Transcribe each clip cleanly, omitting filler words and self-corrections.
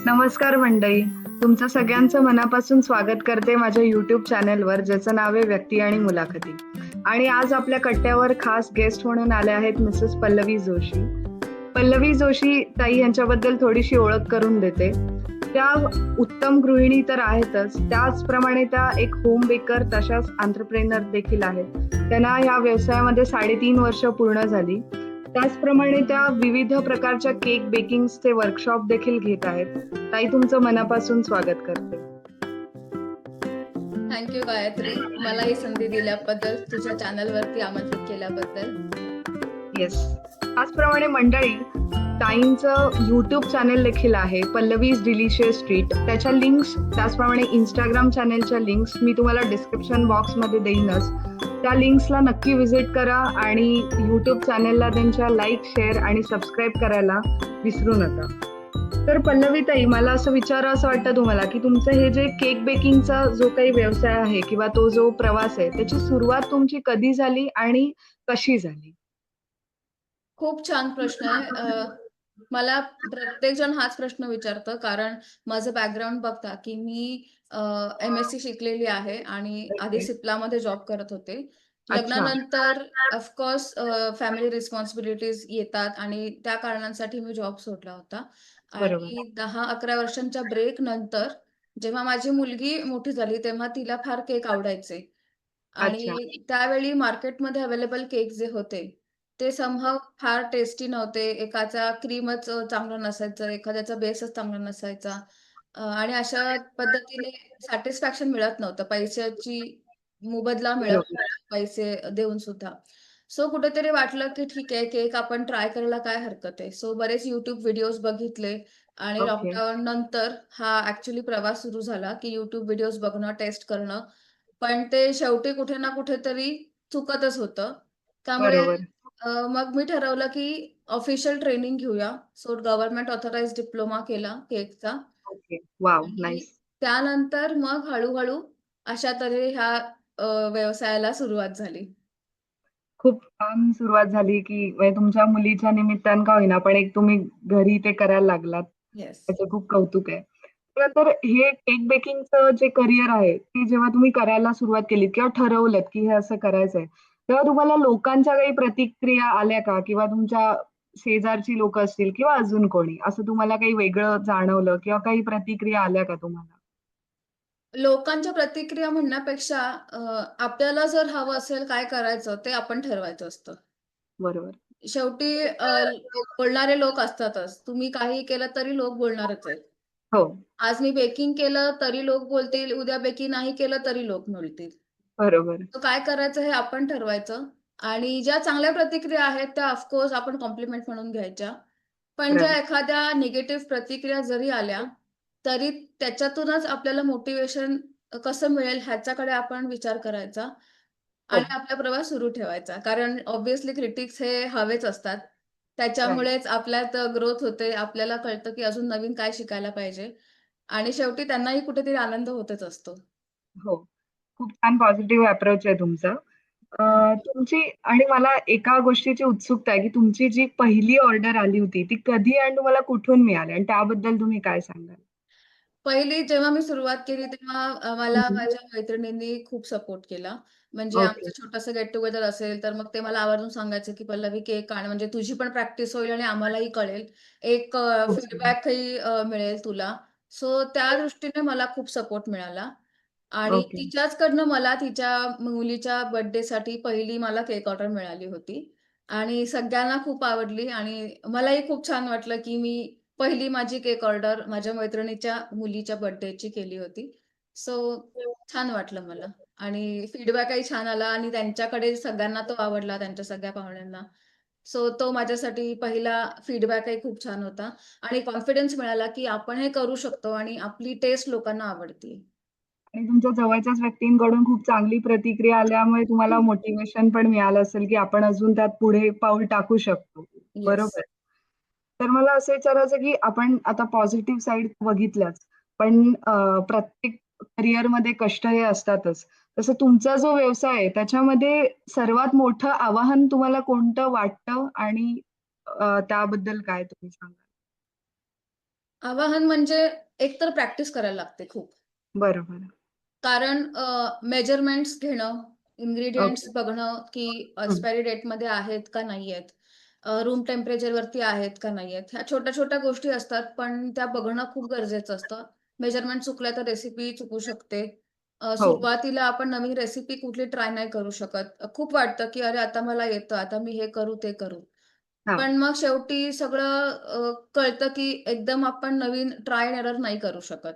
नमस्कार मंडळी. तुमचं सगळ्यांचं मनापासून स्वागत करते माझ्या YouTube चॅनलवर, ज्याचं नाव आहे व्यक्ती आणि मुलाखती. आणि आज आपल्या कट्ट्यावर खास गेस्ट म्हणून आल्या आहेत मिसेस पल्लवी जोशी. पल्लवी जोशी ताई यांच्याबद्दल थोडीशी ओळख करून देते. त्या उत्तम गृहिणी तर आहेतच, त्याचप्रमाणे त्या एक होम बेकर तशाच एंटरप्रेनर देखील आहेत. त्यांना ह्या व्यवसायामध्ये 3.5 वर्ष पूर्ण झाली. त्याचप्रमाणे त्या विविध प्रकारच्या केक बेकिंगचे वर्कशॉप देखील घेत आहेत. ताई, तुमचं मनापासून स्वागत करते. थँक्यू गायत्री, मला ही संधी दिल्याबद्दल, तुझ्या चॅनलवरती आमंत्रित केल्याबद्दल. येस. त्याचप्रमाणे मंडळी, ताईंचं YouTube चॅनल देखील आहे, पल्लवीज डिलिशियस ट्रीट. त्याच्या लिंक्स, त्याचप्रमाणे इंस्टाग्राम चॅनलच्या लिंक्स मी तुम्हाला डिस्क्रिप्शन बॉक्समध्ये देईनच. त्या लिंक्सला नक्की व्हिजिट करा आणि YouTube चॅनलला त्यांच्या लाईक, शेअर आणि सबस्क्राईब करायला विसरू नका. तर पल्लवी ताई, मला असं विचारावं असं वाटतं तुम्हाला की तुमचं हे जे केक बेकिंगचा जो काही व्यवसाय आहे किंवा तो जो प्रवास आहे, त्याची सुरुवात तुमची कधी झाली आणि कशी झाली? खूप छान प्रश्न आहे. मला प्रत्येक जण हाच प्रश्न विचारतं, कारण माझं बॅकग्राऊंड बघता की मी MSc शिकलेली आहे आणि आधी ओके. सिप्लामध्ये जॉब करत होते. अच्छा. लग्नानंतर ऑफकोर्स फॅमिली रिस्पॉन्सिबिलिटीज येतात आणि त्या कारणांसाठी मी जॉब सोडला होता. बरोबर. आणि 10-11 वर्षांच्या ब्रेक नंतर जेव्हा माझी मुलगी मोठी झाली, तेव्हा तिला फार केक आवडायचे. अच्छा. आणि त्यावेळी मार्केटमध्ये अवेलेबल केक जे होते, ते समहाऊ फार टेस्टी नव्हते. एकाचा क्रीमच चांगलं नसायचं, एखाद्याचा बेसच चांगला नसायचा. आणि अशा पद्धतीने सॅटिस्फॅक्शन मिळत नव्हतं. पैशाची मोबदला मिळत बरोबर. नव्हता, पैसे देऊन सुद्धा. सो कुठेतरी वाटलं, की ठीक आहे, केक आपण ट्राय करायला काय हरकत आहे. सो बरेच YouTube व्हिडिओज बघितले आणि ओके. लॉकडाऊन नंतर हा ॲक्चुअली प्रवास सुरू झाला, की YouTube व्हिडिओज बघणं, टेस्ट करणं. पण ते शेवटी कुठे ना कुठेतरी चुकतच होतं. त्यामुळे बरोबर. मग मी ठरवलं, की ऑफिशियल ट्रेनिंग घेऊया. सो गव्हर्नमेंट ऑथराइज्ड डिप्लोमा केला केकचा ओके. वॉव! आणि नाईस. त्यानंतर मग हळू-हळू अशा तऱ्हे ह्या व्यवसायाला सुरुवात झाली. खूप छान सुरुवात झाली, की म्हणजे तुमच्या मुलीच्या निमित्तानं का होईना, पण एक तुम्ही घरी ते करायला लागलात. येस. त्याचं खूप कौतुक आहे. तर हे केक बेकिंगचं जे करियर आहे, ते जेव्हा तुम्ही करायला सुरुवात केलीत किंवा ठरवलत, की हे असं करायचंय, तेव्हा तुम्हाला लोकांच्या काही प्रतिक्रिया आल्या का? किंवा तुमच्या शेजारची लोकं असतील किंवा अजून कोणी, असं तुम्हाला काही वेगळं जाणवलं किंवा काही प्रतिक्रिया आल्या का तुम्हाला? लोकांच्या प्रतिक्रिया म्हणण्यापेक्षा आपल्याला जर हवं असेल काय करायचं ते आपण ठरवायचं असतं. बरोबर. शेवटी बोलणारे लोक असतातच. तुम्ही काहीही केलं तरी लोक बोलणारच आहेत. हो. आज मी बेकिंग केलं तरी लोक बोलतील, उद्या बेकिंग नाही केलं तरी लोक बोलतील. बरोबर. तर काय करायचं हे आपण ठरवायचं आणि ज्या चांगल्या प्रतिक्रिया आहेत त्या ऑफ कोर्स आपण कॉम्प्लिमेंट म्हणून घ्यायच्या. पण ज्या बरोबर. एखाद्या निगेटिव्ह प्रतिक्रिया जरी आल्या, तरी त्याच्यातूनच आपल्याला मोटिव्हेशन कसं मिळेल ह्याच्याकडे आपण विचार करायचा हो. आणि आपला प्रवास सुरू ठेवायचा. कारण ऑब्व्हियसली क्रिटिक्स हे हवेच असतात. राइट. त्याच्यामुळेच आपल्यात ग्रोथ होते. आपल्याला कळतं की अजून नवीन काय शिकायला पाहिजे आणि शेवटी त्यांनाही कुठेतरी आनंद होतच असतो. हो. खूप छान पॉझिटिव्ह अप्रोच आहे तुमचा. तुमची आणि मला एका गोष्टीची उत्सुकता आहे, की तुमची जी पहिली ऑर्डर आली होती, ती कधी आणि तुम्हाला कुठून मिळाली आणि त्याबद्दल तुम्ही काय सांगाल? पहिली जेव्हा मी सुरुवात केली तेव्हा हं, मला हं. माझ्या मैत्रिणींनी खूप सपोर्ट केला. म्हणजे ओके. आमचं छोटंसं गेट टुगेदर असेल, तर मग ते मला आवर्जून सांगायचे, की "पल्लवी केक आण, म्हणजे तुझी पण प्रॅक्टिस होईल आणि आम्हालाही कळेल. एक खूप छान. फीडबॅकही मिळेल तुला." सो त्या दृष्टीने मला खूप सपोर्ट मिळाला आणि ओके. तिच्याचकडनं मला तिच्या मुलीच्या बर्थडेसाठी पहिली मला केक ऑर्डर मिळाली होती आणि सगळ्यांना खूप आवडली आणि मलाही खूप छान वाटलं, की मी पहिली माझी केक ऑर्डर माझ्या मैत्रिणीच्या मुलीच्या बर्थडेची केली होती. सो छान वाटलं मला आणि फीडबॅकही छान आला आणि त्यांच्याकडे सगळ्यांना तो आवडला, त्यांच्या सगळ्या पाहुण्यांना. सो तो माझ्यासाठी पहिला फीडबॅकही खूप छान होता आणि कॉन्फिडन्स मिळाला, की आपण हे करू शकतो आणि आपली टेस्ट लोकांना आवडते. आणि तुमच्या जवळच्याच व्यक्तींकडून खूप चांगली प्रतिक्रिया आल्यामुळे तुम्हाला मोटिव्हेशन पण मिळालं असेल, की आपण अजून त्यात पुढे पाऊल टाकू शकतो. येस. बरोबर. तर मला असं विचारायचं, की आपण आता पॉझिटिव्ह साइड बघितल्याच, पण प्रत्येक करिअरमध्ये कष्ट हे असतातच. तसं तुमचा जो व्यवसाय आहे, त्याच्यामध्ये सर्वात मोठं आव्हान तुम्हाला कोणतं वाटतं आणि त्याबद्दल काय तुम्ही सांगाल? आवाहन म्हणजे एकतर प्रॅक्टिस करायला लागते खूप. बरोबर. कारण मेजरमेंट्स घेणं, इन्ग्रीडियंट्स ओके. बघणं, की हं. एक्सपायरी डेटमध्ये आहेत का नाही आहेत. रूम टेम्परेचरवरती आहेत का नाही आहेत. ह्या छोट्या-छोट्या गोष्टी असतात, पण त्या बघणं खूप गरजेचं असतं. मेजरमेंट चुकलं तर रेसिपी चुकू शकते. हो. सुरुवातीला आपण नवीन रेसिपी कुठली ट्राय नाही करू शकत. खूप वाटतं, की "अरे, आता मला येतं, आता मी हे करू, ते करू." हां. पण मग शेवटी सगळं कळतं, की एकदम आपण नवीन ट्राय एंड एरर नाही करू शकत.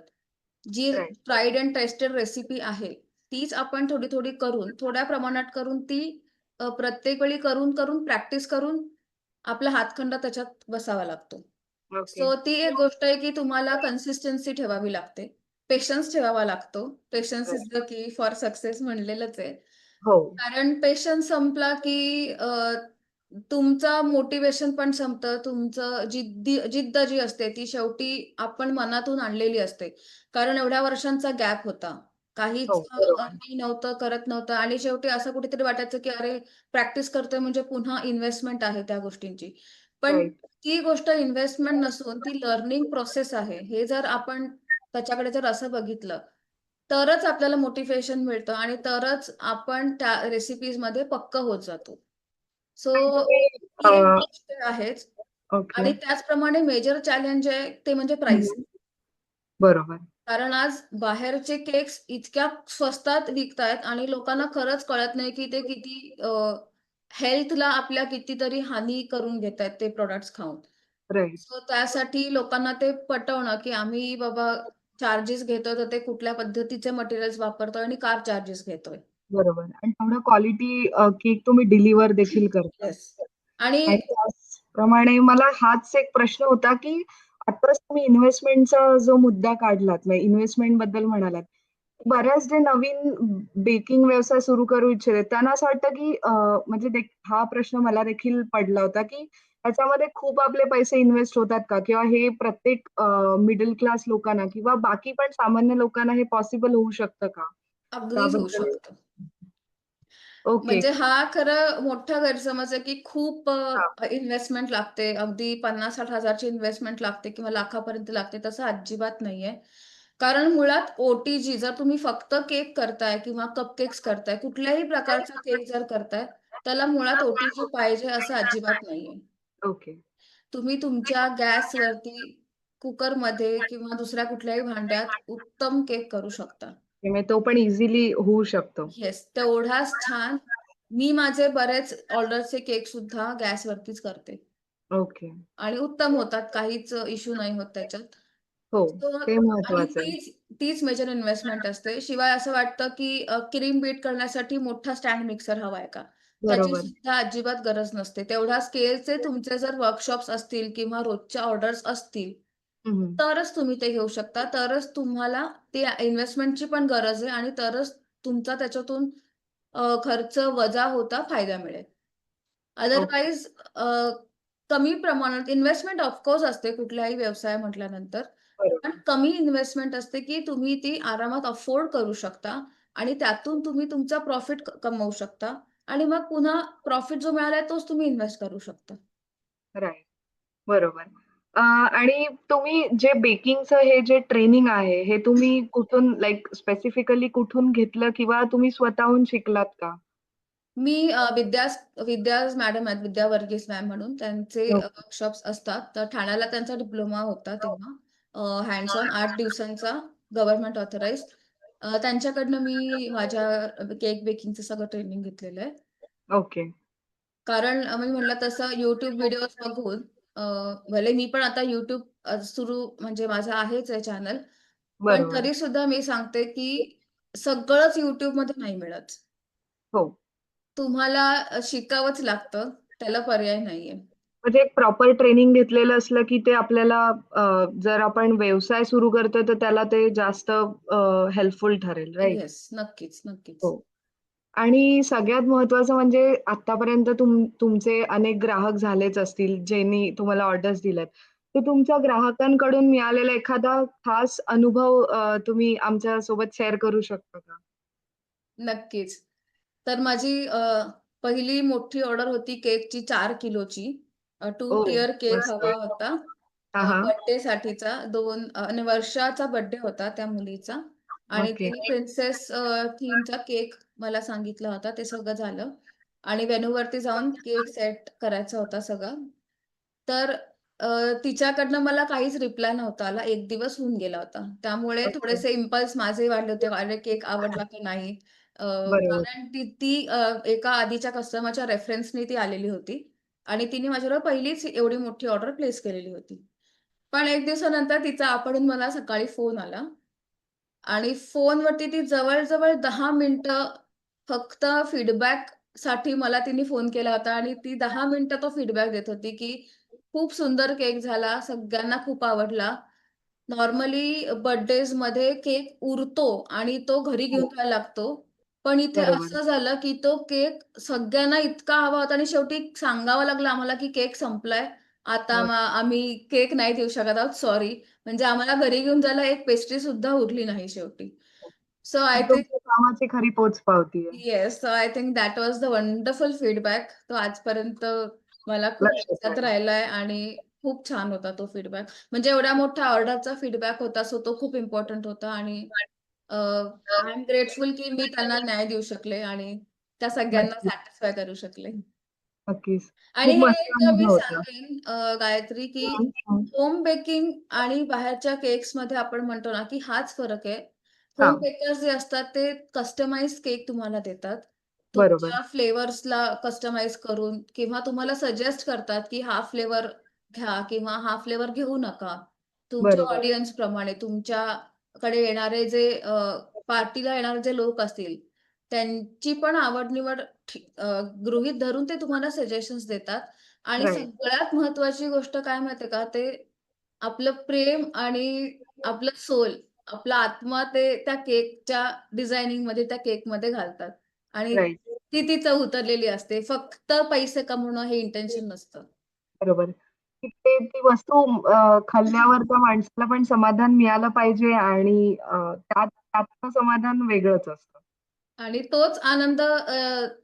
जी right. Tried and tested recipe आहे, तीच आपण थोडी-थोडी करून, थोड्या प्रमाणात करून ती प्रत्येक वेळी करून-करून प्रॅक्टिस करून आपला हातखंडा त्याच्यात बसावा लागतो. ओके. सो ती एक गोष्ट आहे, की तुम्हाला कन्सिस्टन्सी ठेवावी लागते. पेशन्स ठेवावा लागतो. Patience is right. The key for success म्हणलेलंच आहे. हो. कारण पेशन्स संपला, की तुमचं मोटिव्हेशन पण संपतं. तुमचं जिद्द जी असते ती शेवटी आपण मनातून आणलेली असते. कारण एवढ्या वर्षांचा गॅप होता. काहीच हो. बरोबर. मी नव्हतं, करत नव्हतं आणि शेवटी असं कुठेतरी वाटायचं, की अरे प्रॅक्टिस करतोय म्हणजे पुन्हा इन्व्हेस्टमेंट आहे त्या गोष्टींची. पण राइट. ती गोष्ट इन्व्हेस्टमेंट नसून ती लर्निंग प्रोसेस आहे. हे जर आपण त्याच्याकडे जर असं बघितलं, तरच आपल्याला मोटिव्हेशन मिळतं आणि तरच आपण त्या रेसिपीजमध्ये पक्क होत जातो. सो आणि तुम्ही अ, ही एक गोष्ट आहेच ओके. आणि त्याचप्रमाणे मेजर चॅलेंज आहे ते म्हणजे प्राईस. हं. बरोबर. कारण आज बाहेरचे केक्स इतक्या स्वस्तात विकतायत आणि लोकांना खरंच कळत नाही, की ते किती हेल्थला आपल्या कितीतरी हानी करून घेतायत ते प्रॉडक्ट्स खाऊन. राइट. सो त्यासाठी लोकांना ते पटवणं, की आम्ही बाबा चार्जेस घेतोय, तर ते कुठल्या पद्धतीचे मटेरियल्स वापरतोय आणि का चार्जेस घेतोय. बरोबर आणि तेवढं क्वालिटी केक तुम्ही डिलिव्हर देखील करता. येस. आणि आणि त्याचप्रमाणे मला हाच एक प्रश्न होता, की आत्ताच तुम्ही इन्व्हेस्टमेंटचा जो मुद्दा काढलात, म्हणजे इन्व्हेस्टमेंटबद्दल म्हणालात. बऱ्याच जे नवीन बेकिंग व्यवसाय सुरू करू इच्छितात, त्यांना असं वाटतं, की म्हणजे हा प्रश्न मला देखील पडला होता, की त्याच्यामध्ये खूप आपले पैसे इन्व्हेस्ट होतात का? किंवा हे प्रत्येक मिडल क्लास लोकांना किंवा बाकी पण सामान्य लोकांना हे पॉसिबल होऊ शकतं का? अगदीच होऊ त्याबद्दल शकतं. ओके. म्हणजे हा खरं मोठा गैरसमज आहे, की खूप हां. इन्व्हेस्टमेंट लागते. अगदी 50,000-60,000 ची इन्व्हेस्टमेंट लागते किंवा लाखापर्यंत लागते. तसं अजिबात नाहीये. कारण मुळात ओ-टी-जी जर तुम्ही फक्त केक करताय किंवा कपकेक्स करताय, कुठल्याही प्रकारचा केक जर करताय, त्याला मुळात ओ-टी-जी पाहिजे असं अजिबात नाहीये. ओके. तुम्ही तुमच्या गॅसवरती, कुकरमध्ये किंवा दुसऱ्या कुठल्याही भांड्यात उत्तम केक करू शकता. म्हणजे तो पण इझिली होऊ शकतो. येस, तेवढाच छान. मी माझे बरेच ऑर्डरचे केकसुद्धा गॅसवरतीच करते ओके. आणि उत्तम होतात. काहीच इश्यू नाही होत त्याच्यात. हो, सो ते आणि महत्वाचं आहे. तीच मेजर इन्व्हेस्टमेंट असते. शिवाय असं वाटतं, की क्रीम बीट करण्यासाठी मोठा स्टँड मिक्सर हवाय का? त्याची बरोबर. सुद्धा अजिबात गरज नसते. तेवढ्या स्केलचे तुमचे जर वर्कशॉप्स असतील किंवा रोजच्या ऑर्डर्स असतील, हं, हं. तरच तुम्ही ते घेऊ शकता. तरच तुम्हाला ते इन्व्हेस्टमेंटची पण गरज आहे आणि तरच तुमचा त्याच्यातून खर्च वजा होता फायदा मिळेल. ओके. अदरवाईज कमी प्रमाणात इन्व्हेस्टमेंट ऑफकोर्स असते कुठलाही व्यवसाय म्हटल्यानंतर. पण बरोबर. कमी इन्व्हेस्टमेंट असते, की तुम्ही ती आरामात अफोर्ड करू शकता आणि त्यातून तुम्ही तुमचा प्रॉफिट कमवू शकता आणि मग पुन्हा प्रॉफिट जो मिळालाय तोच तुम्ही इन्व्हेस्ट करू शकता. राइट. बरोबर. आणि तुम्ही जे बेकिंगचं हे जे ट्रेनिंग आहे, हे तुम्ही कुठून स्पेसिफिकली कुठून घेतलं किंवा तुम्ही स्वतःहून शिकलात का? मी विद्याज मॅडम आहेत, विद्या वर्गीस मॅम म्हणून त्यांचे ओके. वर्कशॉप्स असतात. तर ठाण्याला त्यांचा डिप्लोमा होता तेव्हा. हँड्स ऑन 8 दिवसांचा गव्हर्नमेंट ऑथराइज्ड. त्यांच्याकडनं मी माझ्या केक बेकिंगचं सगळं ट्रेनिंग घेतलेलं आहे. ओके. कारण मी म्हटलं तसं YouTube व्हिडिओज बघून अ, भले मी पण आता YouTube सुरू म्हणजे माझं आहेच आहे चॅनल. पण बरोबर. तरीसुद्धा मी सांगते, की सगळंच YouTubeमध्ये नाही मिळत. हो. तुम्हाला शिकावंच लागतं. त्याला पर्याय नाहीये. म्हणजे एक प्रॉपर ट्रेनिंग घेतलेलं असलं, की ते आपल्याला जर आपण व्यवसाय सुरू करतोय, तर त्याला ते जास्त हेल्पफुल ठरेल, राइट? येस. नक्कीच, नक्कीच. हो. आणि सगळ्यात महत्त्वाचं म्हणजे आत्तापर्यंत तुमचे अनेक ग्राहक झालेच असतील, ज्यांनी तुम्हाला ऑर्डर्स दिल्यात. तर तुमच्या ग्राहकांकडून मिळालेला एखादा खास अनुभव तुम्ही आमच्यासोबत शेअर करू शकता का? नक्कीच. तर माझी पहिली मोठी ऑर्डर होती केकची 4 किलोची. 2 ओह! टिअर केक मस्त. हवा होता. हां, हां. बर्थडेसाठीचा 2 आणि वर्षाचा बर्थडे होता त्या मुलीचा आणि ओके. तिने प्रिन्सेस थीमचा केक मला सांगितला होता. ते सगळं झालं आणि व्हेन्यूवरती जाऊन केक सेट करायचा होता सगळा. तर अ, तिच्याकडनं मला काहीच रिप्लाय नव्हता आला. 1 दिवस होऊन गेला होता. त्यामुळे ओके. थोडेसे इम्पल्स माझेही वाढले होते. अरे, केक आवडला की नाही? बरोबर. कारण ती ती एका आधीच्या कस्टमरच्या रेफरन्सनी ती आलेली होती आणि तिने माझ्याबरोबर पहिलीच एवढी मोठी ऑर्डर प्लेस केलेली होती. पण 1 दिवसानंतर तिचा आपणहून मला सकाळी फोन आला आणि फोनवरती ती जवळ-जवळ 10 मिनिटं फक्त फीडबॅकसाठी मला तिने फोन केला होता आणि ती 10 मिनिटं तो फीडबॅक देत होती, की खूप सुंदर केक झाला, सगळ्यांना खूप आवडला. नॉर्मली बर्थडेजमध्ये केक उरतो आणि तो घरी घेऊन हो, जायला लागतो. पण इथे बरोबर. असं झालं, की तो केक सगळ्यांना इतका हवा होता आणि शेवटी सांगावं लागलं आम्हाला, की केक संपलाय. आता हो. आम्ही केक नाही देऊ शकत आहोत, सॉरी. म्हणजे आम्हाला घरी घेऊन जायला एक पेस्ट्री सुद्धा उरली नाही शेवटी. सो आय ही थिंक तुमच्या कामाची खरी पोचपावती आहे. Yes. So I think that was the wonderful feedback. तो आजपर्यंत मला खूप लक्षात लक्षात आहे. राहिलाय आणि खूप छान होता तो फीडबॅक. म्हणजे एवढ्या मोठ्या ऑर्डरचा फीडबॅक होता, सो तो खूप इम्पोर्टंट होता आणि आय एम ग्रेटफुल की मी त्यांना न्याय देऊ शकले आणि त्या सगळ्यांना नक्कीच, सॅटिस्फाय करू शकले. नक्कीच. आणि खूप हे मस्त एक मी अनुभव होता. सांगेन गायत्री, की हं, हं. होम बेकिंग आणि बाहेरच्या केक्समध्ये आपण म्हणतो ना, की हाच फरक आहे. होम हां, बेकर्स जे असतात ते कस्टमाइज्ड केक तुम्हाला देतात. बरोबर. तुमच्या फ्लेवर्सला कस्टमाइज करून किंवा तुम्हाला सजेस्ट करतात, की हा फ्लेवर घ्या किंवा हा फ्लेवर घेऊ नका. तुमच्या बरोबर. ऑडियन्सप्रमाणे तुमच्याकडे येणारे जे पार्टीला येणारे जे लोक असतील, त्यांची पण आवड-निवड गृहीत धरून ते तुम्हाला सजेशन्स देतात आणि राइट. सगळ्यात महत्त्वाची गोष्ट काय माहिती आहे का? ते आपलं प्रेम आणि आपलं सोल, आपला आत्मा ते त्या केकच्या डिझायनिंगमध्ये, त्या केकमध्ये घालतात आणि राइट. ती ती चव उतरलेली असते. फक्त पैसे कमवणं हे इंटेन्शन नसतं. बरोबर. की ते ती वस्तू खाल्ल्यावर त्या माणसाला पण समाधान मिळालं पाहिजे आणि त्यातलं समाधान वेगळंच असतं. आणि तोच आनंद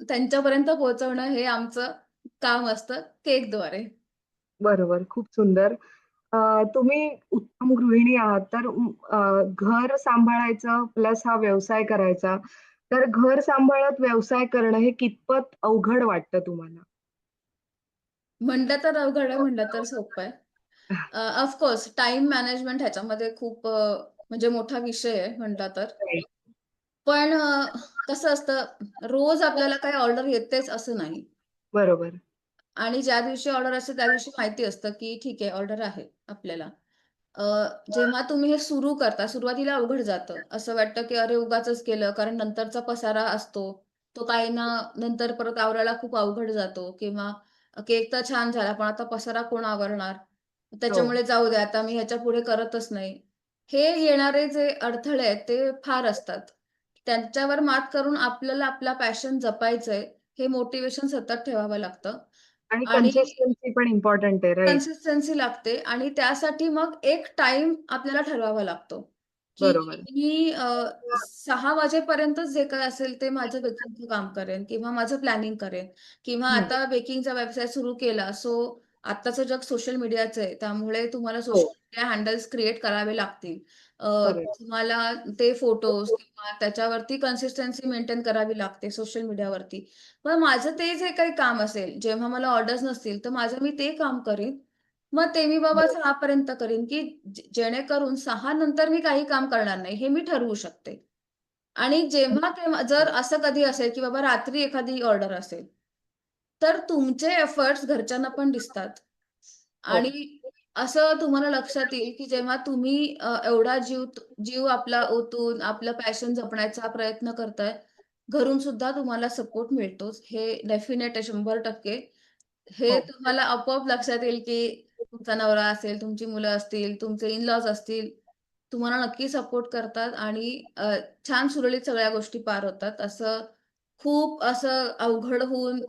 त्यांच्यापर्यंत पोहोचवणं हे आमचं काम असतं केकद्वारे. बरोबर, खूप सुंदर. तुम्ही उत्तम गृहिणी आहात, तर घर सांभाळायचं प्लस हा व्यवसाय करायचा. तर घर सांभाळत व्यवसाय करणं हे कितपत अवघड वाटतं तुम्हाला? म्हटलं तर अवघड आहे, म्हटलं तर सोपं आहे. ऑफ कोर्स टाईम मॅनेजमेंट ह्याच्यामध्ये खूप म्हणजे मोठा विषय आहे म्हटला तर. राइट. पण कसं असतं रोज आपल्याला काही ऑर्डर येतेच असं नाही. बरोबर. आणि ज्या दिवशी ऑर्डर असते त्या दिवशी माहिती असतं, की ठीक आहे ऑर्डर आहे आपल्याला. अ, जेव्हा तुम्ही हे सुरू करता, सुरुवातीला अवघड जातं. असं वाटतं, की अरे उगाचच केलं कारण नंतरचा पसारा असतो. तो काहींना नंतर परत आवरायला खूप अवघड जातो किंवा केक तर छान झाला, पण आता पसारा कोण आवरणार? हो. त्याच्यामुळे जाऊ द्या आता मी ह्याच्यापुढे करतच नाही. हे येणारे जे अडथळे आहेत ते फार असतात. त्यांच्यावर मात करून आपल्याला आपला पॅशन जपायचंय, हे मोटिव्हेशन सतत ठेवावं लागतं आणि आणि कन्सिस्टन्सी पण इम्पोर्टंट आहे. राइट. कन्सिस्टन्सी लागते आणि त्यासाठी मग एक टाईम आपल्याला ठरवावा लागतो, की बरोबर. मी 6 वाजेपर्यंतच जे काही असेल ते माझं बेकिंगचं काम करेन किंवा माझं प्लॅनिंग करेन किंवा हं. आता बेकिंगचा व्यवसाय सुरू केला. सो आत्ताचं जग सोशल मीडियाचं आहे. त्यामुळे तुम्हाला हो. सोशल मीडिया हँडल्स क्रिएट करावे लागतील. खरं आहे. तुम्हाला ते फोटोज किंवा त्याच्यावरती कन्सिस्टन्सी मेंटेन करावी लागते सोशल मीडियावरती. मग माझं ते जे काही काम असेल, जेव्हा मला ऑर्डर्स नसतील, तर माझं मी ते काम करीन. मग ते मी बाबा 6 पर्यंत करीन, की जेणेकरून 6 नंतर मी काही काम करणार नाही, हे मी ठरवू शकते. आणि जेव्हा-केव्हा जर असं कधी असेल, की बाबा रात्री एखादी ऑर्डर असेल, तर तुमचे एफर्ट्स घरच्यांना पण दिसतात. हो. आणि असं तुम्हाला लक्षात येईल, की जेव्हा तुम्ही एवढा जीव आपला ओतून आपलं पॅशन जपण्याचा प्रयत्न करताय, घरून सुद्धा तुम्हाला सपोर्ट मिळतोच. हे डेफिनेट आहे 100% हे हो. तुम्हाला आपोआप लक्षात येईल, की तुमचा नवरा असेल, तुमची मुलं असतील, तुमचे इन-लॉज असतील, तुम्हाला नक्की सपोर्ट करतात आणि छान सुरळीत सगळ्या गोष्टी पार होतात. असं खूप असं अवघड होऊन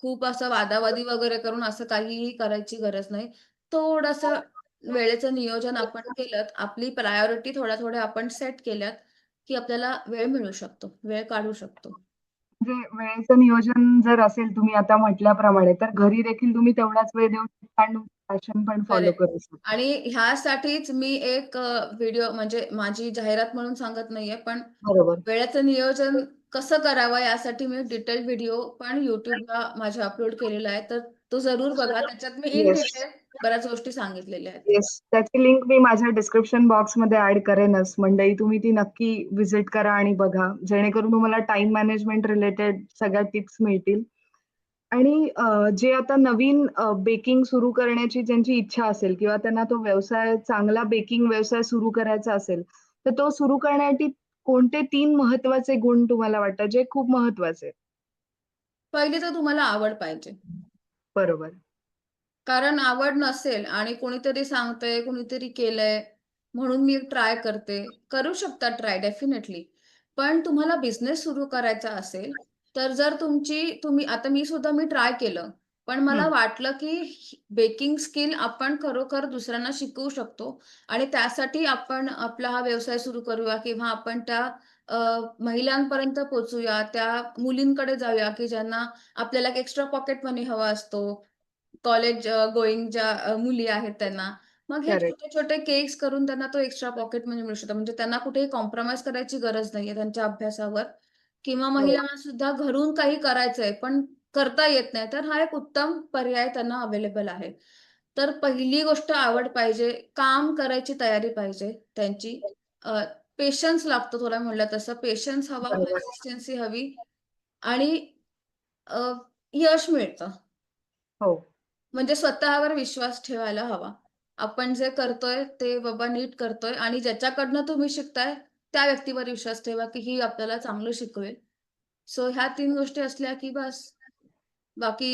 खूप असं वादावादी वगैरे करून असं काहीही करायची गरज नाही. थोडंसं वेळेचं नियोजन आपण केलंत, आपली प्रायोरिटी थोड्या-थोड्या आपण सेट केल्यात, की आपल्याला वेळ मिळू शकतो, वेळ काढू शकतो. म्हणजे वेळेचं नियोजन जर असेल तुम्ही आता म्हटल्याप्रमाणे, तर घरी देखील तुम्ही तेवढाच वेळ देऊ शकता आणि पॅशन पण फॉलो करेक्ट. करू शकतो. आणि ह्यासाठीच मी एक व्हिडिओ म्हणजे माझी जाहिरात म्हणून सांगत नाहीये, पण बरोबर. वेळेचं नियोजन कसं करावं यासाठी मी डिटेल व्हिडिओ पण YouTubeला माझ्या अपलोड केलेला आहे. तर तो जरूर बघा. त्याच्यात मी इन येस. डिटेल बऱ्याच गोष्टी सांगितलेल्या आहेत. येस. त्याची लिंक मी माझ्या डिस्क्रिप्शन बॉक्समध्ये ॲड करेनच. मंडळी तुम्ही ती नक्की व्हिजिट करा आणि बघा. जेणेकरून तुम्हाला टाईम मॅनेजमेंट रिलेटेड सगळ्या टिप्स मिळतील. आणि जे आता नवीन बेकिंग सुरू करण्याची ज्यांची इच्छा असेल किंवा त्यांना तो व्यवसाय चांगला बेकिंग व्यवसाय सुरू करायचा असेल, तर तो सुरू करण्यासाठी कोणते 3 महत्त्वाचे गुण तुम्हाला वाटतात, जे खूप महत्त्वाचे आहेत? पहिली तर तुम्हाला आवड पाहिजे. बरोबर. कारण आवड नसेल आणि कोणीतरी सांगतंय, कोणीतरी केलंय, म्हणून मी ट्राय करते. करू शकता ट्राय डेफिनेटली. पण तुम्हाला बिझनेस सुरू करायचा असेल, तर जर तुम्ही आता मी ट्राय केलं. पण मला हं. वाटलं, की बेकिंग स्किल आपण खरोखर दुसऱ्यांना शिकवू शकतो आणि त्यासाठी आपण आपला हा व्यवसाय सुरू करूया किंवा आपण त्या अ, महिलांपर्यंत पोहोचूया, त्या मुलींकडे जाऊया, की ज्यांना आपल्याला एक एक्स्ट्रा पॉकेट मनी हवा असतो. कॉलेज गोइंग ज्या मुली आहेत त्यांना. मग हे करेक्ट. छोटे-छोटे केक्स करून त्यांना तो एक्स्ट्रा पॉकेट मनी मिळू शकतो. म्हणजे त्यांना कुठेही कॉम्प्रोमाईज करायची गरज नाहीये त्यांच्या अभ्यासावर किंवा बरोबर. महिलांना सुद्धा घरून काही करायचंय, पण करता येत नाही. तर हा एक उत्तम पर्याय त्यांना अवेलेबल आहे. तर पहिली गोष्ट आवड पाहिजे, काम करायची तयारी पाहिजे त्यांची. पेशन्स लागतो थोडा म्हटलं तसं. पेशन्स हवा, बरोबर. कन्सिस्टन्सी हवी आणि अ, यश मिळतं. हो. म्हणजे स्वतःवर विश्वास ठेवायला हवा. आपण जे करतोय ते बाबा नीट करतोय आणि ज्याच्याकडनं तुम्ही शिकताय, त्या व्यक्तीवर विश्वास ठेवा, की ही आपल्याला चांगलं शिकवेल. सो ह्या 3 गोष्टी असल्या की बस बाकी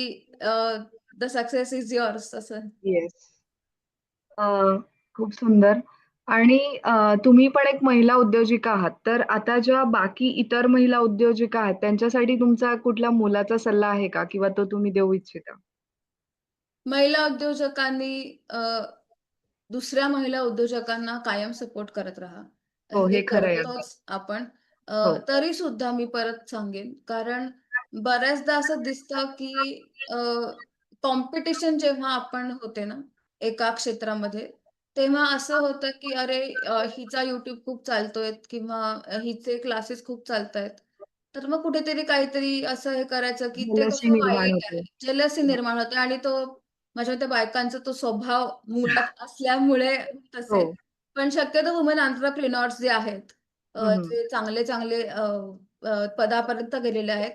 द सक्सेस इस युअर्स असं. येस. अ, खूप सुंदर. आणि तुम्ही पण एक महिला उद्योजिका आहात. तर आता ज्या बाकी इतर महिला उद्योजिका आहेत, त्यांच्यासाठी तुमचा कुठला मोलाचा सल्ला आहे का? किंवा तो तुम्ही देऊ इच्छिता? महिला उद्योजकांनी दुसऱ्या महिला उद्योजकांना कायम सपोर्ट करत राहा. हो, हे हे खरं आहे अगदी. करतोच आपण. हो. तरीसुद्धा मी परत सांगेन, कारण बऱ्याचदा असं दिसतं, की कॉम्पिटिशन जेव्हा आपण होते ना, एका क्षेत्रामध्ये, तेव्हा असं होतं, की अरे हिचा YouTube खूप चालतोय किंवा हिचे क्लासेस खूप चालतायत. तर मग कुठेतरी काहीतरी असं हे करायचं, की ते जलसी कसं निर्माण वाईट आहे. होते. जेलसी निर्माण होते आणि तो माझ्या मते बायकांचा तो स्वभाव मुळात असल्यामुळे होत हो. असेल. पण शक्यतो वुमन एंटरप्रेन्योर्स जे आहेत, हं, हं. जे चांगले-चांगले पदापर्यंत गेलेले आहेत.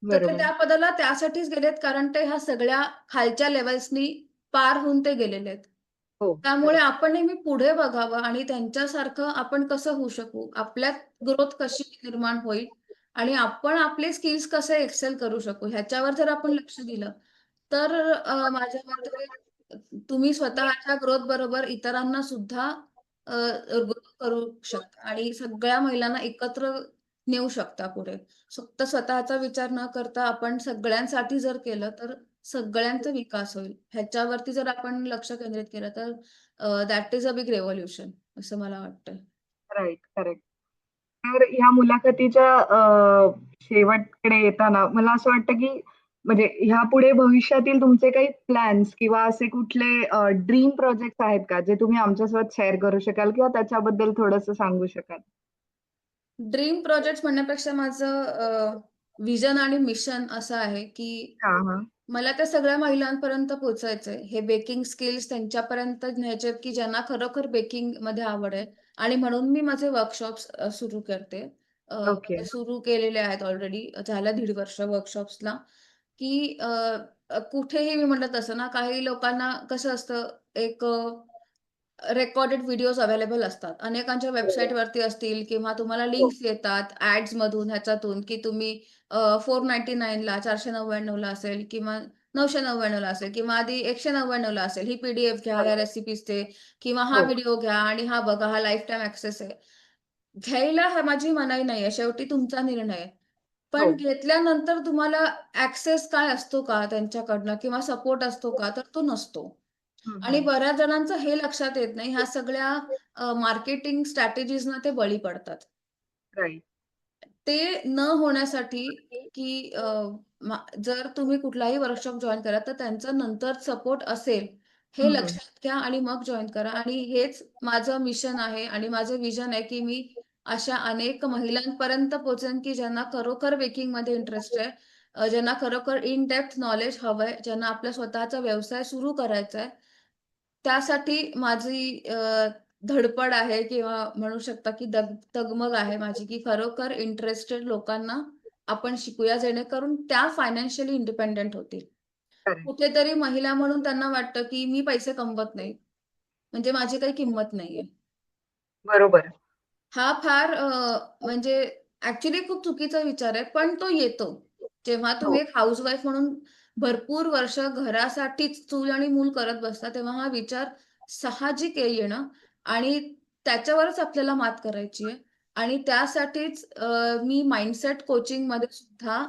तर ते बरोबर. त्या पदाला त्यासाठीच गेलेत कारण ते ह्या सगळ्या खालच्या लेव्हल्सनी पार होऊन ते गेलेले आहेत. हो, त्यामुळे करेक्ट. आपण नेहमी पुढे बघावं आणि त्यांच्यासारखं आपण कसं होऊ शकू? आपल्यात ग्रोथ कशी निर्माण होईल आणि आपण आपले स्किल्स कसे एक्सेल करू शकू? ह्याच्यावर जर आपण लक्ष दिलं, तर माझ्या मते तुम्ही स्वतःच्या ग्रोथ बरोबर इतरांना सुद्धा ग्रो करू शकता आणि सगळ्या महिलांना एकत्र नेऊ शकता पुढे. फक्त स्वतःचा विचार न करता आपण सगळ्यांसाठी जर केलं, तर सगळ्यांचा विकास होईल. ह्याच्यावरती जर आपण लक्ष केंद्रित केलं, तर that is a big revolution असं मला वाटतं. Right, correct. तर ह्या मुलाखतीच्या शेवटकडे येताना मला असं वाटतं, की म्हणजे ह्यापुढे भविष्यातील तुमचे काही प्लॅन्स किंवा असे कुठले ड्रीम प्रोजेक्ट्स आहेत का, जे तुम्ही आमच्यासोबत शेअर करू शकाल किंवा त्याच्याबद्दल थोडंसं सांगू शकाल? ड्रीम प्रोजेक्ट्स म्हणण्यापेक्षा माझं व्हिजन आणि मिशन असं आहे, की हां, हां. मला त्या सगळ्या महिलांपर्यंत पोहोचायचंय. हे बेकिंग स्किल्स त्यांच्यापर्यंत न्यायचे की ज्यांना खरोखर बेकिंगमध्ये आवड आहे आणि म्हणून मी माझे वर्कशॉप्स सुरू करते. ओके. म्हणजे सुरू केलेले आहेत ऑलरेडी. झालं 1.5 वर्ष वर्कशॉप्सला, की कुठेही मी म्हटलं तसं ना, काही लोकांना कसं असतं एक रेकॉर्डेड व्हिडिओज अवेलेबल असतात. अनेकांच्या बरोबर. वेबसाईटवरती असतील किंवा तुम्हाला हो, लिंक्स येतात ॲड्समधून ह्याच्यातून, की तुम्ही 499 ला 499 ला असेल किंवा 999 ला असेल किंवा आधी 199 ला असेल. ही पी-डी-एफ घ्या या बरोबर. रेसिपीजचे किंवा हा हो, व्हिडिओ घ्या आणि हा बघा, हा लाईफटाईम ॲक्सेस आहे. घ्यायला माझी मनाई नाहीये. शेवटी तुमचा निर्णय आहे. हो. पण घेतल्यानंतर तुम्हाला ॲक्सेस काय असतो का त्यांच्याकडनं किंवा सपोर्ट असतो का? तर तो नसतो. हं, आणि हं. बऱ्याच जणांचं हे लक्षात येत नाही. ह्या सगळ्या मार्केटिंग स्ट्रॅटेजीजना ते बळी पडतात. राइट. ते न होण्यासाठी, की जर तुम्ही कुठलाही वर्कशॉप जॉइन करा, तर त्यांचा नंतर सपोर्ट असेल हे हं, हं. लक्षात घ्या आणि मग जॉइन करा आणि हेच माझं मिशन आहे आणि माझं विजन आहे, की मी अशा अनेक महिलांपर्यंत पोहोचेन, की ज्यांना खरोखर बेकिंगमध्ये इंटरेस्ट आहे. ज्यांना खरोखर इन डेप्थ नॉलेज हवंय, ज्यांना आपला स्वतःचा व्यवसाय सुरू करायचा आहे. त्यासाठी माझी धडपड आहे किंवा म्हणू शकता, की तगमग आहे माझी, की खरोखर इंटरेस्टेड लोकांना आपण शिकूया, जेणेकरून त्या फायनान्शियली इंडिपेंडंट होतील. खरंय. कुठेतरी महिला म्हणून त्यांना वाटतं, की मी पैसे कमवत नाही, म्हणजे माझी काही किंमत नाहीये. बरोबर. हा फार म्हणजे ॲक्चुअली खूप चुकीचा विचार आहे, पण तो येतो. जेव्हा तुम्ही हो. एक हाउसवाईफ म्हणून भरपूर वर्ष घरासाठीच चूल आणि मूल करत बसता, तेव्हा हा विचार साहजिक आहे येणं आणि त्याच्यावरच आपल्याला मात करायची आहे आणि त्यासाठीच मी माइंडसेट कोचिंगमध्ये सुद्धा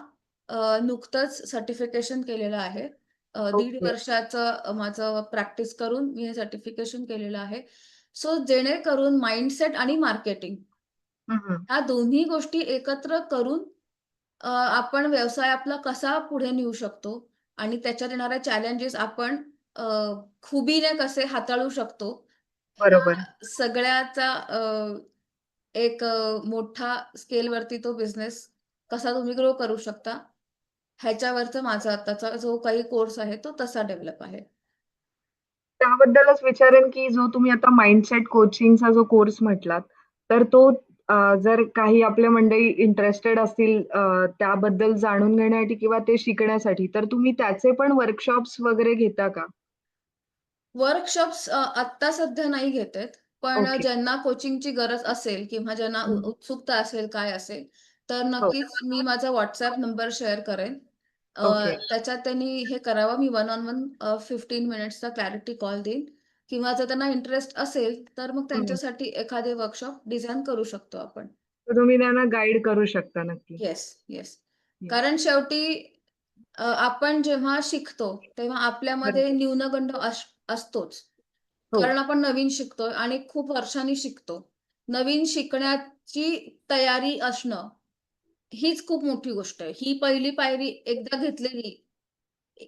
नुकतंच सर्टिफिकेशन केलेलं आहे. 1.5 ओके. वर्षाचं माझं प्रॅक्टिस करून मी हे सर्टिफिकेशन केलेलं आहे. सो जेणेकरून माइंडसेट आणि मार्केटिंग हं, हं. ह्या दोन्ही गोष्टी एकत्र करून आपण व्यवसाय आपला कसा पुढे नेऊ शकतो आणि त्याच्यात येणाऱ्या चॅलेंजेस आपण अ, खुबीने कसे हाताळू शकतो, ह्या बरोबर. सगळ्याचा एक मोठा स्केलवरती तो बिझनेस कसा तुम्ही ग्रो करू शकता, ह्याच्यावरचा माझा आत्ताचा जो काही कोर्स आहे, तो तसा डेव्हलप आहे. त्याबद्दलच विचारेन, की जो तुम्ही आता माइंडसेट कोचिंगचा जो कोर्स म्हटलात, तर तो जर काही आपल्या मंडळी इंटरेस्टेड असतील त्याबद्दल जाणून घेण्यासाठी किंवा ते शिकण्यासाठी, तर तुम्ही त्याचे पण वर्कशॉप्स वगैरे घेता का? वर्कशॉप्स आत्ता सध्या नाही घेत आहेत. पण ओके. ज्यांना कोचिंगची गरज असेल किंवा ज्यांना हं. उत्सुकता असेल, काय असेल, तर हो. नक्कीच मी माझा WhatsApp नंबर शेअर करेन. ओके. त्याच्यात त्यांनी हे करावं. मी वन ऑन वन 15 मिनिट्सचा क्लॅरिटी कॉल देईन किंवा जर त्यांना इंटरेस्ट असेल, तर मग हं. त्यांच्यासाठी एखादे वर्कशॉप डिझाइन करू शकतो आपण. तर तुम्ही त्यांना गाईड करू शकता नक्की. Yes, yes. येस. कारण शेवटी आपण जेव्हा शिकतो, तेव्हा आपल्यामध्ये बरोबर. न्यूनगंड असतोच. हो. कारण आपण नवीन शिकतोय आणि खूप वर्षांनी शिकतो. नवीन शिकण्याची तयारी असणं, हीच खूप मोठी गोष्ट आहे. ही पहिली पायरी एकदा घेतलेली,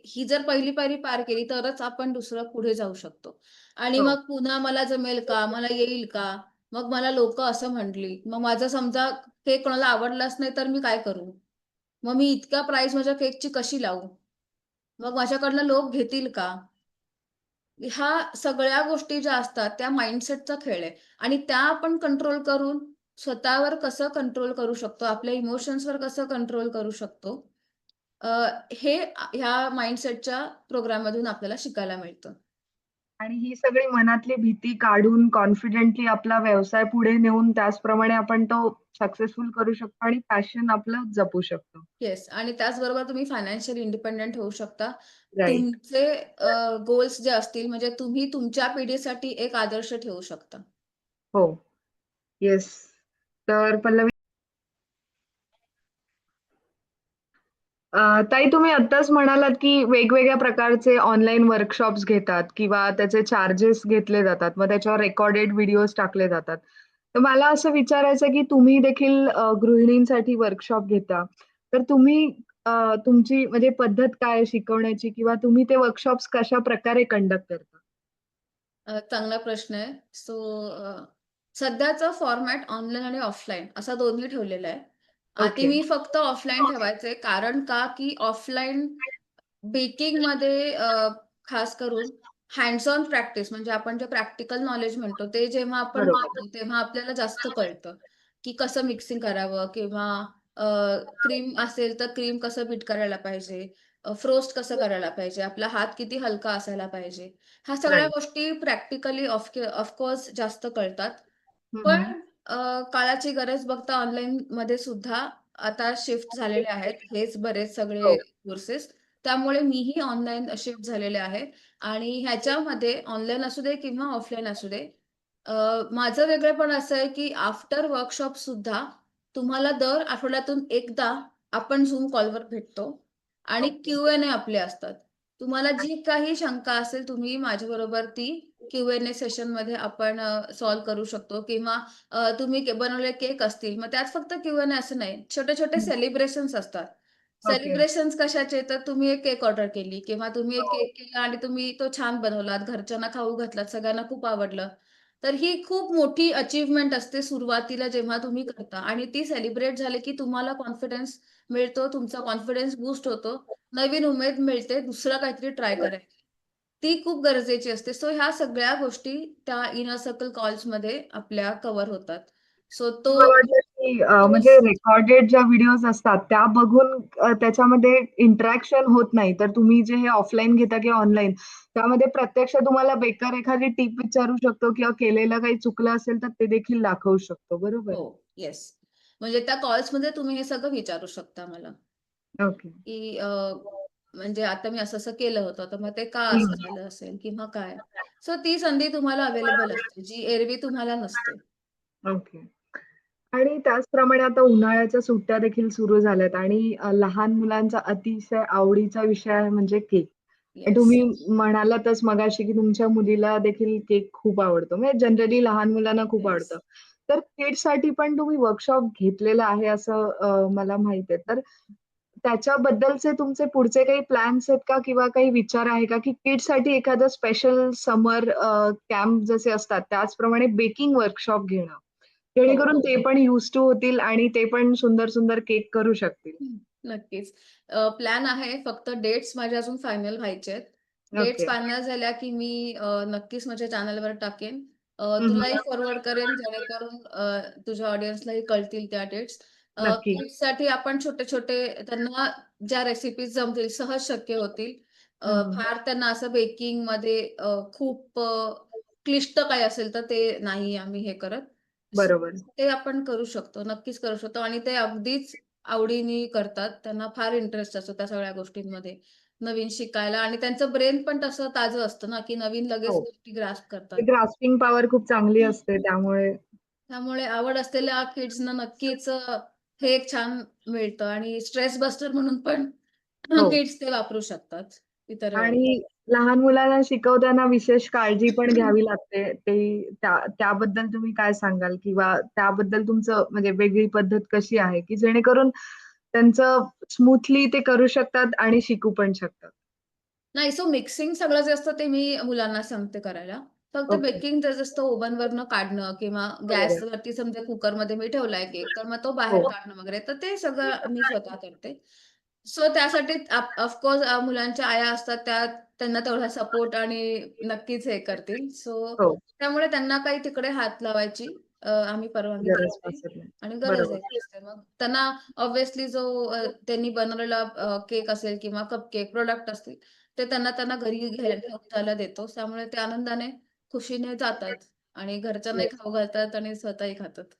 ही जर पहिली पायरी पार केली, तरच आपण दुसरं पुढे जाऊ शकतो. आणि हो. मग पुन्हा मला जमेल का? मला येईल का? मग मला लोकं असं म्हटली. मग माझं समजा केक कोणाला आवडलाच नाही, तर मी काय करू? मग मी इतक्या प्राईस माझ्या केकची कशी लावू? मग माझ्याकडनं लोक घेतील का? ह्या सगळ्या गोष्टी ज्या असतात त्या माइंडसेटचा खेळ आहे आणि त्या आपण कंट्रोल करून स्वतःवर कसं कंट्रोल करू शकतो, आपल्या इमोशन्सवर कसं कंट्रोल करू शकतो, अ, हे ह्या माइंडसेटच्या प्रोग्राममधून आपल्याला शिकायला मिळतं. आणि ही सगळी मनातली भीती काढून कॉन्फिडेंटली आपला व्यवसाय पुढे नेऊन त्याचप्रमाणे आपण तो सक्सेसफुल करू शकतो आणि पॅशन आपलं जपू शकतो. येस आणि त्याचबरोबर तुम्ही फायनान्शियली इंडिपेंडंट होऊ शकता. राइट. तुमचे गोल्स जे असतील म्हणजे तुम्ही तुमच्या पिढीसाठी एक आदर्श ठेवू शकता. हो. येस. तर पल्लवी ताई तुम्ही आत्ताच म्हणालात, की वेगवेगळ्या प्रकारचे ऑनलाईन वर्कशॉप्स घेतात किंवा त्याचे चार्जेस घेतले जातात. मग त्याच्यावर रेकॉर्डेड व्हिडिओज टाकले जातात. तर मला असं विचारायचं आहे, की तुम्ही देखील गृहिणींसाठी वर्कशॉप घेता. तर तुम्ही तुमची म्हणजे पद्धत काय आहे शिकवण्याची किंवा तुम्ही ते वर्कशॉप्स कशाप्रकारे कंडक्ट करता? चांगला प्रश्न आहे. सो सध्याचा फॉर्मॅट ऑनलाईन आणि ऑफलाईन असा दोन्ही ठेवलेला आहे. आधी ओके. मी फक्त ऑफलाईन ठेवायचे कारण का, की ऑफलाईन बेकिंगमध्ये खास करून हँड्स ऑन प्रॅक्टिस म्हणजे आपण जे प्रॅक्टिकल नॉलेज म्हणतो, ते जेव्हा आपण बरोबर. करतो, तेव्हा आपल्याला जास्त कळतं, की कसं मिक्सिंग करावं किंवा क्रीम असेल तर क्रीम कसं बीट करायला पाहिजे, फ्रोस्ट कसं करायला पाहिजे, आपला हात किती हलका असायला पाहिजे. ह्या सगळ्या राइट. गोष्टी प्रॅक्टिकली ऑफकोर्स जास्त कळतात. हं, हं. पण काळाची गरज बघता ऑनलाईनमध्ये सुद्धा आता शिफ्ट झालेले आहेत. हेच बरेच सगळे हो. कोर्सेस. त्यामुळे मीही ऑनलाईन शिफ्ट झालेले आहे आणि ह्याच्यामध्ये ऑनलाईन असू दे किंवा ऑफलाईन असू दे, अ, माझं वेगळेपण असं आहे, की आफ्टर वर्कशॉप सुद्धा तुम्हाला दर आठवड्यातून एकदा आपण Zoom कॉलवर भेटतो आणि ओके. Q&A आपले असतात. तुम्हाला जी काही शंका असेल, तुम्ही माझ्याबरोबर ती Q&A सेशनमध्ये आपण सॉल्व्ह करू शकतो किंवा तुम्ही बनवलेले केक असतील, मग त्यात फक्त Q&A असं नाही. छोटे-छोटे सेलिब्रेशन्स असतात. ओके. सेलिब्रेशन्स कशाचे? तर तुम्ही एक केक ऑर्डर केली किंवा तुम्ही एक केक केला आणि तुम्ही तो छान बनवलात, घरच्यांना खाऊ घातलात, सगळ्यांना खूप आवडलं. तर ही खूप मोठी अचीव्हमेंट असते सुरुवातीला जेव्हा तुम्ही करता आणि ती सेलिब्रेट झाली की तुम्हाला कॉन्फिडन्स मिळतो, तुमचा कॉन्फिडन्स बूस्ट होतो, नवीन उमेद मिळते, दुसरं काहीतरी ट्राय करायची. ती खूप गरजेची असते. सो ह्या सगळ्या गोष्टी त्या इनर सर्कल कॉल्समध्ये आपल्या कव्हर होतात. सो तो मला वाटलं की म्हणजे दिवस रेकॉर्डेड ज्या व्हिडिओज असतात त्या बघून त्याच्यामध्ये इंटरॅक्शन होत नाही. तर तुम्ही जे हे ऑफलाईन घेता किंवा ऑनलाईन त्यामध्ये प्रत्यक्ष तुम्हाला बेकर एखादी टिप विचारू शकतो किंवा केलेलं काही चुकलं असेल तर ते देखील दाखवू शकतो. बरोबर? हो, येस. म्हणजे त्या कॉल्समध्ये तुम्ही हे सगळं विचारू शकता मला, ओके. की म्हणजे आता मी असं-असं केलं होतं, तर मग ते का असं हं. झालं असेल किंवा काय? सो ती संधी तुम्हाला अवेलेबल असते, जी एरवी तुम्हाला नसते. ओके. आणि त्याचप्रमाणे आता उन्हाळ्याच्या सुट्ट्या देखील सुरू झाल्यात आणि लहान मुलांचा अतिशय आवडीचा विषय आहे म्हणजे केक. आणि येस, तुम्ही म्हणालातच मगाशी, की तुमच्या मुलीला देखील केक खूप आवडतो. म्हणजे जनरली लहान मुलांना खूप येस. आवडतं. तर किड्ससाठी पण तुम्ही वर्कशॉप घेतलेला आहे असं मला माहीत आहे. तर त्याच्याबद्दलचे तुमचे पुढचे काही प्लॅन्स आहेत का? किंवा काही विचार आहे का? की किड्ससाठी एखादं स्पेशल समर कॅम्प जसे असतात त्याचप्रमाणे बेकिंग वर्कशॉप घेणं. हो. जेणेकरून ते पण यूज्ड टू होतील आणि ते पण सुंदर-सुंदर केक करू शकतील. हं, नक्कीच. प्लॅन आहे फक्त डेट्स माझ्या अजून फायनल व्हायचे आहेत. Dates okay. फायनल झाल्या की मी नक्कीच माझ्या चॅनलवर टाकेन. हं, तुलाही हं. फॉरवर्ड करेन जेणेकरून तुझ्या ऑडियन्सलाही कळतील त्या डेट्स. नक्की. किड्ससाठी आपण छोटे-छोटे त्यांना ज्या रेसिपीज जमतील, सहज शक्य होतील. हं. फार त्यांना असं बेकिंगमध्ये खूप क्लिष्ट काही असेल तर ते नाही आम्ही हे करत. बरोबर. ते आपण करू शकतो, नक्कीच करू शकतो आणि ते अगदीच आवडीने करतात. त्यांना फार इंटरेस्ट असतो त्या सगळ्या गोष्टींमध्ये. नवीन शिकायला आणि त्यांचं ब्रेन पण तसं ताजं असतं ना, की नवीन लगेच हो. गोष्टी ग्रास्प करतात. ते ग्रास्पिंग पॉवर खूप चांगली हं. असते त्यामुळे त्यामुळे आवड असलेल्या किड्सना नक्कीच हे एक छान मिळतं आणि स्ट्रेस बस्टर म्हणून पण हो. किड्स ते वापरू शकतात इतर वेळी. आणि लहान मुलांना शिकवताना विशेष काळजी पण घ्यावी लागते. त्याबद्दल तुम्ही काय सांगाल? किंवा त्याबद्दल तुमचं म्हणजे वेगळी पद्धत कशी आहे? की जेणेकरून त्यांचं स्मूथली ते करू शकतात आणि शिकू पण शकतात? नाही, सो मिक्सिंग सगळं जे असतं ते मी मुलांना सांगते करायला. फक्त ओके. बेकिंग जर असतं ओव्हनवरनं काढणं किंवा बरोबर. गॅसवरती समजा कुकरमध्ये मी ठेवलाय केक, तर मग तो हो. बाहेर काढणं वगैरे, तर ते सगळं मी स्वतः करते. सो त्यासाठी मुलांच्या आया असतात त्या त्यांना तेवढा सपोर्ट आणि नक्कीच हे करतील. सो हो. त्यामुळे त्यांना काही तिकडे हात लावायची आम्ही परवानगी देत गरज नाही भासत नाही. आणि गरजही बरोबर. नसते. मग त्यांना ऑब्व्हियसली जो त्यांनी बनवलेला केक असेल किंवा कपकेक प्रॉडक्ट असतील, ते त्यांना त्यांना घरी घेऊन जायला देतो. त्यामुळे ते आनंदाने, खुशीने जातात आणि घरच्यांनाही येस. खाऊ घालतात आणि स्वतःही खातात.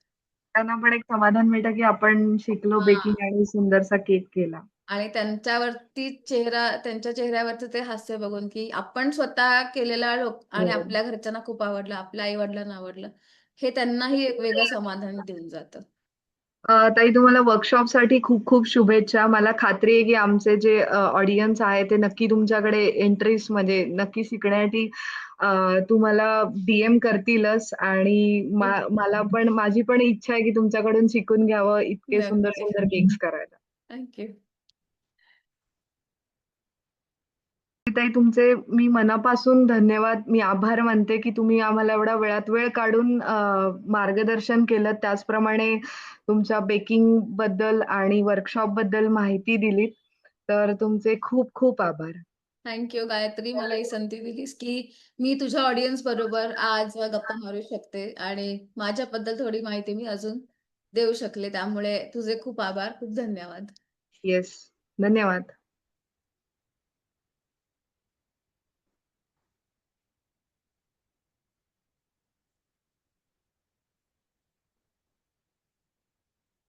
त्यांना पण एक समाधान मिळतं, की आपण शिकलो हां. बेकिंग आणि सुंदरसा केक केला. आणि त्यांच्या चेहऱ्यावरचं ते हास्य बघून, की आपण स्वतः केलेला आणि हो. आपल्या घरच्यांना खूप आवडलं, आपल्या आई-वडिलांना आवडलं, हे त्यांनाही एक वेगळं समाधान देऊन जातं. ताई तुम्हाला वर्कशॉपसाठी खूप-खूप शुभेच्छा. मला खात्री आहे, की आमचे जे ऑडियन्स आहे ते नक्की तुमच्याकडे इंटरेस्ट म्हणजे नक्की शिकण्यासाठी तुम्हाला डी-एम करतीलच आणि मला पण माझी पण इच्छा आहे, की तुमच्याकडून शिकून घ्यावं इतके नक्की. सुंदर-सुंदर केक्स करायला. Thank you. ताई तुमचे मी मनापासून धन्यवाद. मी आभार मानते, की तुम्ही आम्हाला एवढा वेळात वेळ काढून मार्गदर्शन केलं. त्याचप्रमाणे तुमच्या बेकिंगबद्दल आणि वर्कशॉपबद्दल माहिती दिलीत. तर तुमचे खूप-खूप आभार. Thank you Gayatri. मला ही संधी दिलीस, की मी तुझ्या ऑडियन्स बरोबर आज गप्पा मारू शकते आणि माझ्याबद्दल थोडी माहिती मी अजून देऊ शकले. त्यामुळे तुझे खूप आभार. खूप धन्यवाद. येस. धन्यवाद.